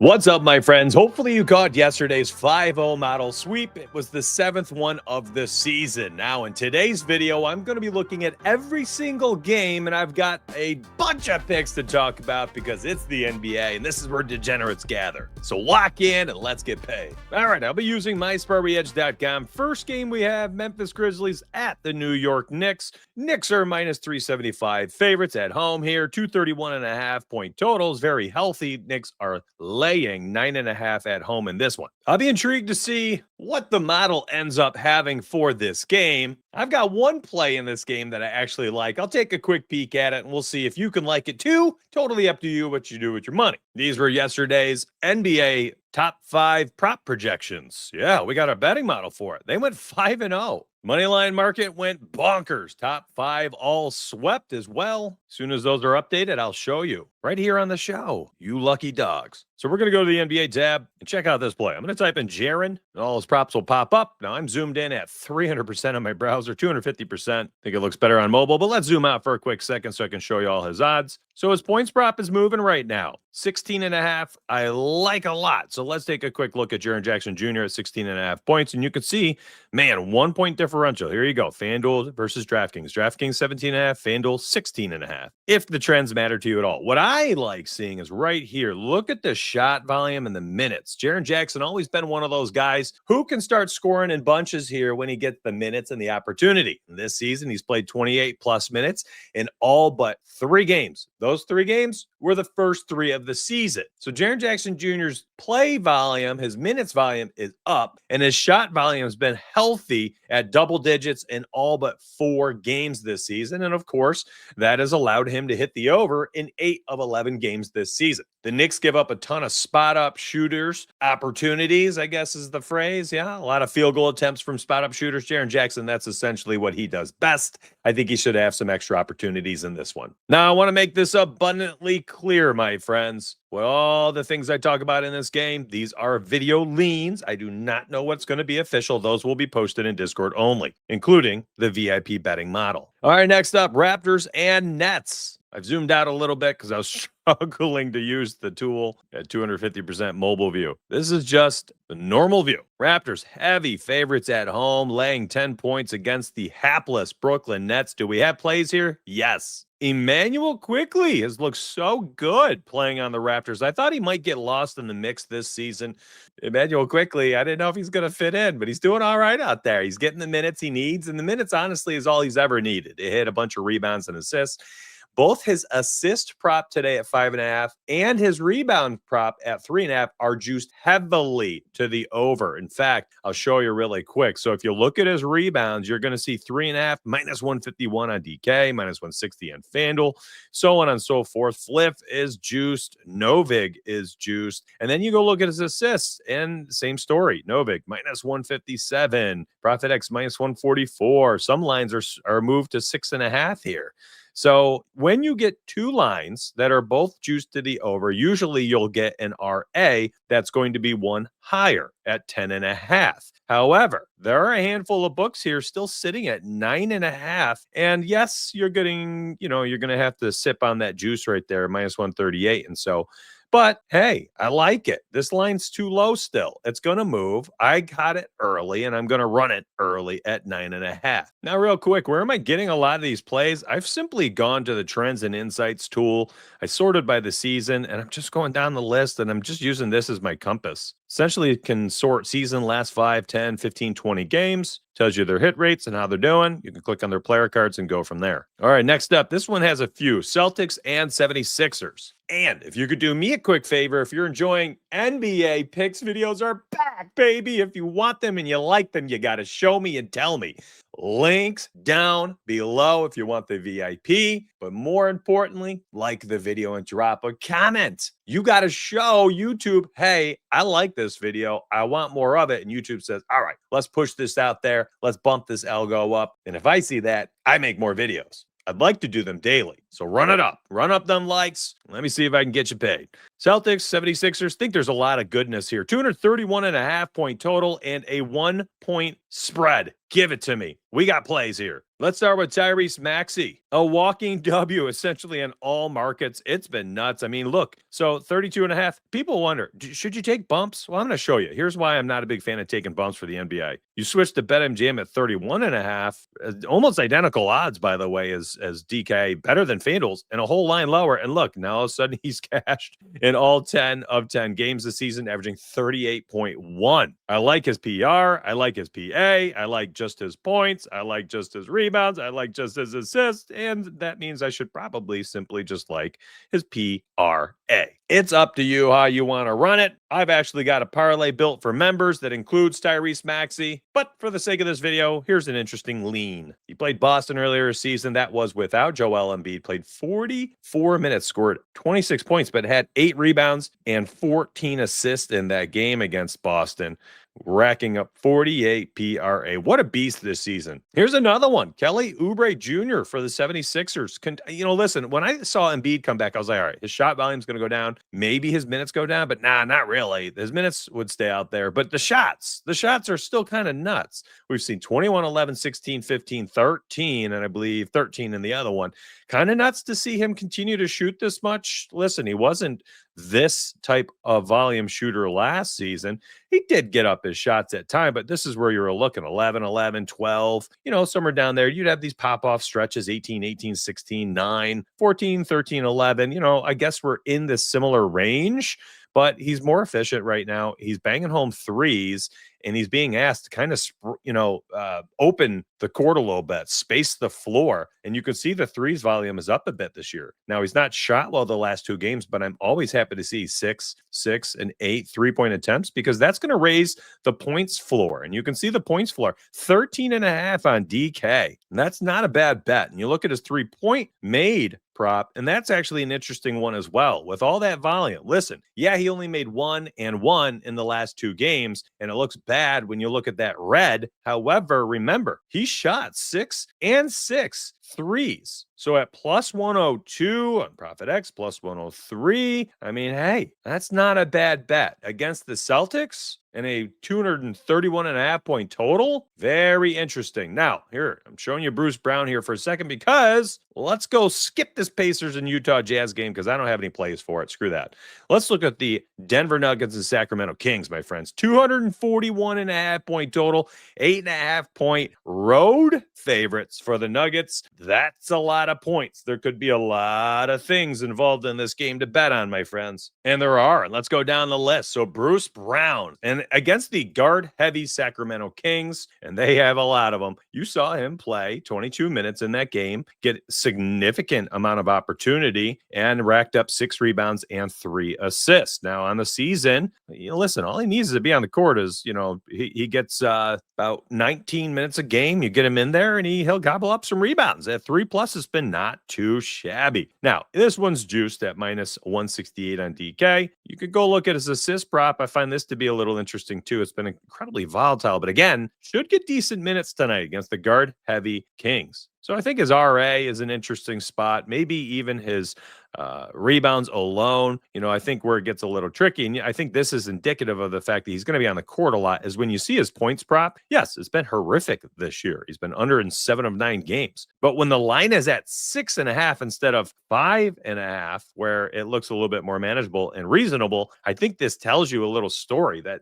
What's up, my friends? Hopefully you caught yesterday's 5-0 model sweep. It was the 7th one of the season. Now, in today's video, I'm going to be looking at every single game, and I've got a bunch of picks to talk about because it's the NBA, and this is where degenerates gather. So lock in and let's get paid. All right, I'll be using myspartyedge.com. First game we have Memphis Grizzlies at the New York Knicks. Knicks are minus 375 favorites at home here. 231.5 point totals. Very healthy. Knicks are laying 9.5 at home in this one. I'll be intrigued to see what the model ends up having for this game. I've got one play in this game that I actually like. I'll take a quick peek at it and we'll see if you can like it too. Totally up to you what you do with your money. These were yesterday's NBA top 5 prop projections. Yeah, we got a betting model for it. They went 5-0. Moneyline market went bonkers. Top 5 all swept as well. As soon as those are updated, I'll show you right here on the show. You lucky dogs. So we're going to go to the NBA tab and check out this play. I'm going to type in Jaren, and all his props will pop up. Now, I'm zoomed in at 300% on my browser, 250%. I think it looks better on mobile, but let's zoom out for a quick second so I can show you all his odds. So his points prop is moving right now. 16.5, I like a lot. So let's take a quick look at Jaren Jackson Jr. at 16.5 points, and you can see, man, 1 point differential. Here you go, FanDuel versus DraftKings. DraftKings 17.5, FanDuel 16.5. If the trends matter to you at all. What I like seeing is right here. Look at the shot volume and the minutes. Jaren Jackson always been one of those guys who can start scoring in bunches here when he gets the minutes and the opportunity. This season, he's played 28 plus minutes in all but 3 games. Those 3 games were the first 3 of the season. So Jaren Jackson Jr.'s play volume, his minutes volume is up, and his shot volume has been healthy at double digits in all but 4 games this season. And of course, that has allowed him to hit the over in 8 of 11 games this season. The Knicks give up a ton of spot-up shooters, opportunities, I guess is the phrase. Yeah, a lot of field goal attempts from spot-up shooters. Jaren Jackson, that's essentially what he does best. I think he should have some extra opportunities in this one. Now, I want to make this abundantly clear, my friends. With all the things I talk about in this game, these are video leans. I do not know what's going to be official. Those will be posted in Discord only, including the VIP betting model. All right, next up, Raptors and Nets. I've zoomed out a little bit because I was struggling to use the tool at 250% mobile view. This is just the normal view. Raptors heavy favorites at home, laying 10 points against the hapless Brooklyn Nets. Do we have plays here? Yes. Emmanuel Quickley has looked so good playing on the Raptors. I thought he might get lost in the mix this season. Emmanuel Quickley, I didn't know if he's going to fit in, but he's doing all right out there. He's getting the minutes he needs, and the minutes, honestly, is all he's ever needed. He hit a bunch of rebounds and assists. Both his assist prop today at 5.5 and his rebound prop at 3.5 are juiced heavily to the over. In fact, I'll show you really quick. So if you look at his rebounds, you're going to see 3.5 minus 151 on DK, minus 160 on FanDuel, so on and so forth. Flip is juiced. Novig is juiced. And then you go look at his assists and same story. Novig minus 157, Profit X minus 144. Some lines are moved to 6.5 here. So when you get 2 lines that are both juiced to the over, usually you'll get an RA that's going to be one higher at 10.5. However, there are a handful of books here still sitting at 9.5. And yes, you're getting, you're going to have to sip on that juice right there, minus 138. And so, but hey, I like it. This line's too low still. It's going to move. I got it early, and I'm going to run it early at 9.5. Now, real quick, where am I getting a lot of these plays? I've simply gone to the Trends and Insights tool. I sorted by the season, and I'm just going down the list, and I'm just using this as my compass. Essentially, it can sort season, last 5, 10, 15, 20 games. Tells you their hit rates and how they're doing. You can click on their player cards and go from there. All right, next up, this one has a few. Celtics and 76ers. And if you could do me a quick favor, if you're enjoying NBA picks, videos are back, baby. If you want them and you like them, you got to show me and tell me. Links down below if you want the VIP. But more importantly, like the video and drop a comment. You got to show YouTube, hey, I like this video. I want more of it. And YouTube says, all right, let's push this out there. Let's bump this algo up. And if I see that, I make more videos. I'd like to do them daily. So run it up. Run up them likes. Let me see if I can get you paid. Celtics, 76ers, think there's a lot of goodness here. 231.5 point total and a 1 point spread. Give it to me. We got plays here. Let's start with Tyrese Maxey, a walking W essentially in all markets. It's been nuts. I mean, look, so 32 and a half. People wonder, should you take bumps? Well, I'm going to show you. Here's why I'm not a big fan of taking bumps for the NBA. You switch to BetMGM at 31 and a half, almost identical odds, by the way, as DK, better than FanDuel's, and a whole line lower. And look, now all of a sudden he's cashed in all 10 of 10 games this season, averaging 38.1. I like his PR. I like his PA. I like just his points. I like just his rebounds. I like just his assists. And that means I should probably simply just like his PRA. It's up to you how you want to run it. I've actually got a parlay built for members that includes Tyrese Maxey. But for the sake of this video, here's an interesting lean. He played Boston earlier this season. That was without Joel Embiid. Played 44 minutes, scored 26 points, but had 8 rebounds and 14 assists in that game against Boston, racking up 48 PRA. What a beast this season. Here's another one. Kelly Oubre Jr. for the 76ers. Listen, when I saw Embiid come back, I was like, all right, his shot volume's going to go down. Maybe his minutes go down, but nah, not really. His minutes would stay out there. But the shots are still kind of nuts. We've seen 21, 11, 16, 15, 13, and I believe 13 in the other one. Kind of nuts to see him continue to shoot this much. Listen, he wasn't this type of volume shooter last season. He did get up his shots at time, but this is where you were looking 11, 11, 12, somewhere down there. You'd have these pop-off stretches, 18, 18, 16, 9, 14, 13, 11. I guess we're in this similar range, but he's more efficient right now. He's banging home threes, and he's being asked to kind of, open the court a little bit, space the floor. And you can see the threes volume is up a bit this year. Now, he's not shot well the last 2 games, but I'm always happy to see 6, 6, and 8 3-point attempts, because that's going to raise the points floor. And you can see the points floor, 13 and a half on DK. And that's not a bad bet. And you look at his 3-point made prop, and that's actually an interesting one as well. With all that volume, listen, yeah, he only made 1 and 1 in the last 2 games, and it looks bad when you look at that red. However, remember, he shot 6 and 6 threes. So at plus 102 on ProfitX, plus 103, I mean, hey, that's not a bad bet against the Celtics and a 231.5 point total. Very interesting. Now, here, I'm showing you Bruce Brown here for a second, because let's go skip this Pacers and Utah Jazz game, because I don't have any plays for it. Screw that. Let's look at the Denver Nuggets and Sacramento Kings, my friends. 241.5 point total, 8.5 point road favorites for the Nuggets. That's a lot of points. There could be a lot of things involved in this game to bet on, my friends. And there are. And let's go down the list. So Bruce Brown, and against the guard-heavy Sacramento Kings, and they have a lot of them. You saw him play 22 minutes in that game, get significant amount of opportunity, and racked up 6 rebounds and 3 assists. Now, on the season, listen, all he needs is to be on the court is, he gets about 19 minutes a game. You get him in there, and he'll gobble up some rebounds. At 3+ has been not too shabby. Now, this one's juiced at minus 168 on DK. You could go look at his assist prop. I find this to be a little interesting too. It's been incredibly volatile, but again, should get decent minutes tonight against the guard-heavy Kings. So I think his RA is an interesting spot. Maybe even his rebounds alone. I think where it gets a little tricky, and I think this is indicative of the fact that he's going to be on the court a lot, is when you see his points prop. Yes, it's been horrific this year. He's been under in 7 of 9 games. But when the line is at 6.5 instead of 5.5, where it looks a little bit more manageable and reasonable, I think this tells you a little story that,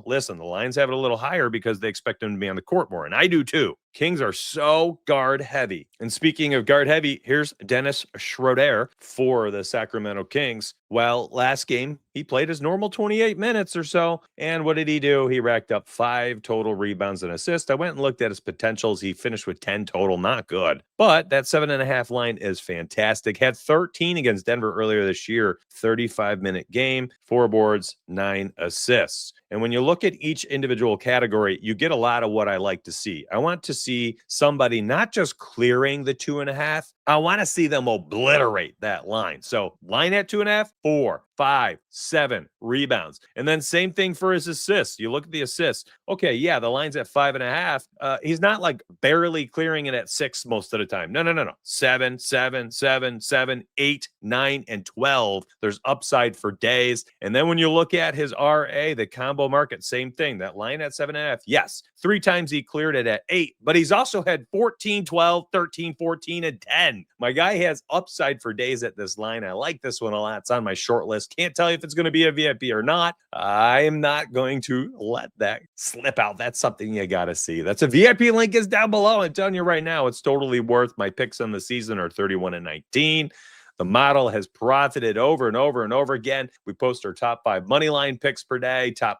listen, the lines have it a little higher because they expect him to be on the court more. And I do too. Kings are so guard heavy. And speaking of guard heavy, here's Dennis Schroeder for the Sacramento Kings. Well, last game, he played his normal 28 minutes or so. And what did he do? He racked up 5 total rebounds and assists. I went and looked at his potentials. He finished with 10 total. Not good. But that 7.5 line is fantastic. Had 13 against Denver earlier this year. 35-minute game, 4 boards, 9 assists. And when you look at each individual category, you get a lot of what I like to see. I want to see somebody not just clearing the 2.5, I want to see them obliterate that line. So line at 2.5, 4, 5, 7 rebounds. And then same thing for his assists. You look at the assists. Okay, yeah, the line's at 5.5. He's not like barely clearing it at 6 most of the time. No. 7, 7, 7, 7, 8, 9, and 12. There's upside for days. And then when you look at his RA, the combo market, same thing. That line at 7.5. Yes, 3 times he cleared it at 8, but he's also had 14, 12, 13, 14, and 10. My guy has upside for days at this line. I like this one a lot. It's on my short list. Can't tell you if it's going to be a VIP or not. I am not going to let that slip out. That's something you got to see. That's a VIP link is down below. I'm telling you right now, it's totally worth. My picks on the season are 31 and 19. The model has profited over and over and over again. We post our top 5 money line picks per day, top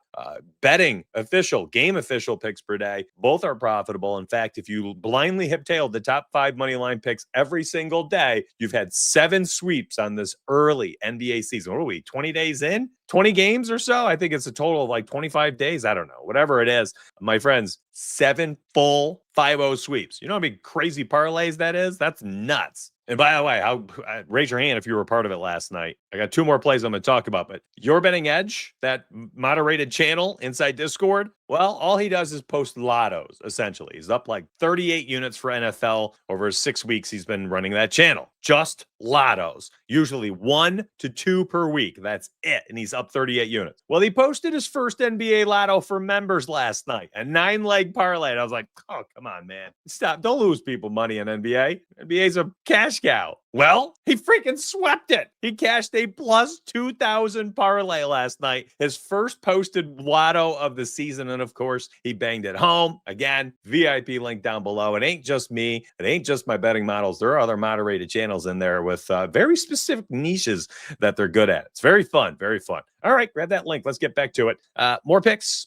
betting official, game official picks per day. Both are profitable. In fact, if you blindly hip-tailed the top 5 money line picks every single day, you've had 7 sweeps on this early NBA season. What are we, 20 days in? 20 games or so? I think it's a total of like 25 days. I don't know. Whatever it is. My friends, 7 full 5-0 sweeps. You know how many crazy parlays that is? That's nuts. And by the way, raise your hand if you were a part of it last night. I got 2 more plays I'm going to talk about, but Your Betting Edge, that moderated channel inside Discord, well, all he does is post lottos, essentially. He's up like 38 units for NFL over 6 weeks. He's been running that channel. Just lottos, usually 1 to 2 per week. That's it. And he's up 38 units. Well, he posted his first NBA lotto for members last night, a 9-leg parlay. And I was like, oh, come on, man. Stop. Don't lose people money in NBA. NBA's a cash cow. Well, he freaking swept it. He cashed a plus 2,000 parlay last night. His first posted lotto of the season. And of course, he banged it home. Again, VIP link down below. It ain't just me. It ain't just my betting models. There are other moderated channels in there with very specific niches that they're good at. It's very fun. Very fun. All right, grab that link. Let's get back to it. More picks.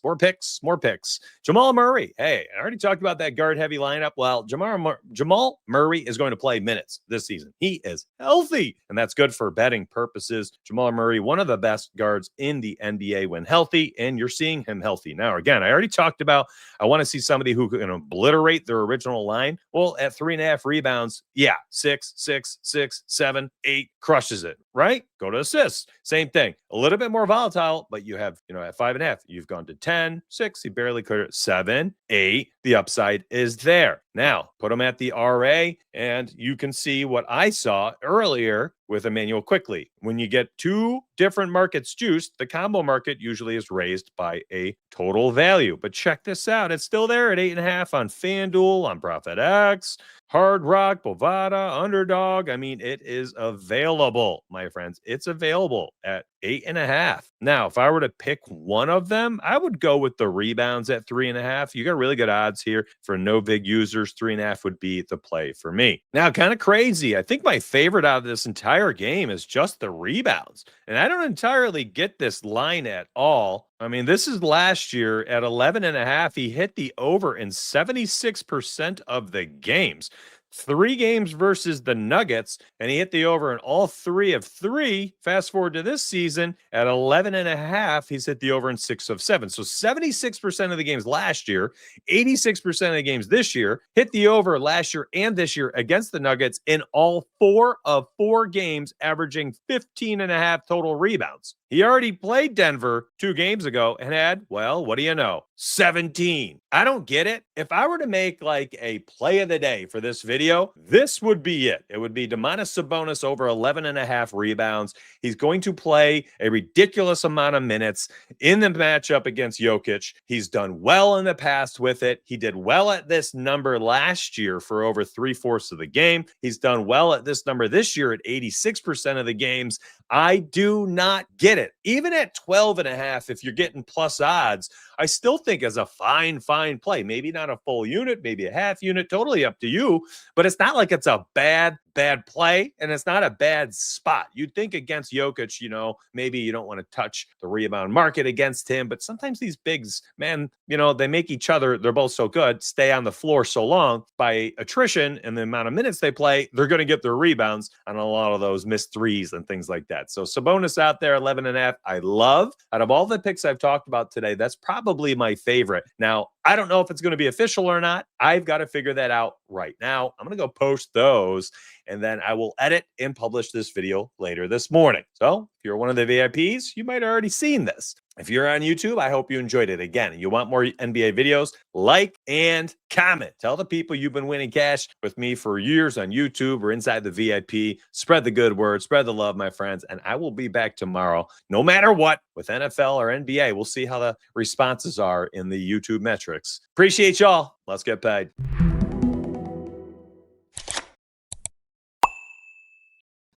Jamal Murray. Hey, I already talked about that guard-heavy lineup. Well, Jamal Murray is going to play minutes this season. He is healthy, and that's good for betting purposes. Jamal Murray, one of the best guards in the NBA when healthy, and you're seeing him healthy. Now, again, I already talked about I want to see somebody who can obliterate their original line. Well, at 3.5 rebounds, yeah, 6, 6, 6, 7, 8, crushes it, right? Go to assists. Same thing. A little bit more volatile, but you have, at 5.5, you've gone to 10, 6, he barely cleared it, 7, 8. The upside is there. Now, put him at the RA, and you can see what I saw earlier with Emmanuel Quickly. When you get 2 different markets juiced, the combo market usually is raised by a total value. But check this out. It's still there at 8.5 on FanDuel, on ProfitX, Hard Rock, Bovada, Underdog. I mean, it is available, my friends. It's available at 8.5. Now, if I were to pick one of them, I would go with the rebounds at 3.5. You got really good odds here for no big users. 3.5 would be the play for me. Now, kind of crazy. I think my favorite out of this entire game is just the rebounds. And I don't entirely get this line at all. I mean, this is last year at 11.5. He hit the over in 76% of the games. 3 games versus the Nuggets, and he hit the over in all 3 of 3. Fast forward to this season at 11.5, he's hit the over in 6 of 7. So 76% of the games last year, 86% of the games this year, hit the over last year and this year against the Nuggets in all 4 of 4 games, averaging 15.5 total rebounds. He already played Denver 2 games ago and had, well, what do you know? 17. I don't get it. If I were to make like a play of the day for this video, this would be it. It would be Domantas Sabonis over 11.5 rebounds. He's going to play a ridiculous amount of minutes in the matchup against Jokic. He's done well in the past with it. He did well at this number last year for over 3/4 of the game. He's done well at this number this year at 86% of the games. I do not get it. Even at 12.5, if you're getting plus odds, I still think is a fine play. Maybe not a full unit, maybe a half unit, totally up to you. But it's not like it's a bad play, and it's not a bad spot. You'd think against Jokic, maybe you don't want to touch the rebound market against him, but sometimes these bigs, man, they make each other, they're both so good, stay on the floor so long by attrition and the amount of minutes they play, they're going to get their rebounds on a lot of those missed threes and things like that. So Sabonis out there, 11.5, I love. Out of all the picks I've talked about today, that's probably my favorite. Now, I don't know if it's going to be official or not. I've got to figure that out right now. I'm going to go post those, and then I will edit and publish this video later this morning. So if you're one of the VIPs, you might have already seen this. If you're on YouTube, I hope you enjoyed it. Again, you want more NBA videos, like and comment. Tell the people you've been winning cash with me for years on YouTube or inside the VIP. Spread the good word, spread the love, my friends. And I will be back tomorrow, no matter what, with NFL or NBA. We'll see how the responses are in the YouTube metrics. Appreciate y'all. Let's get paid.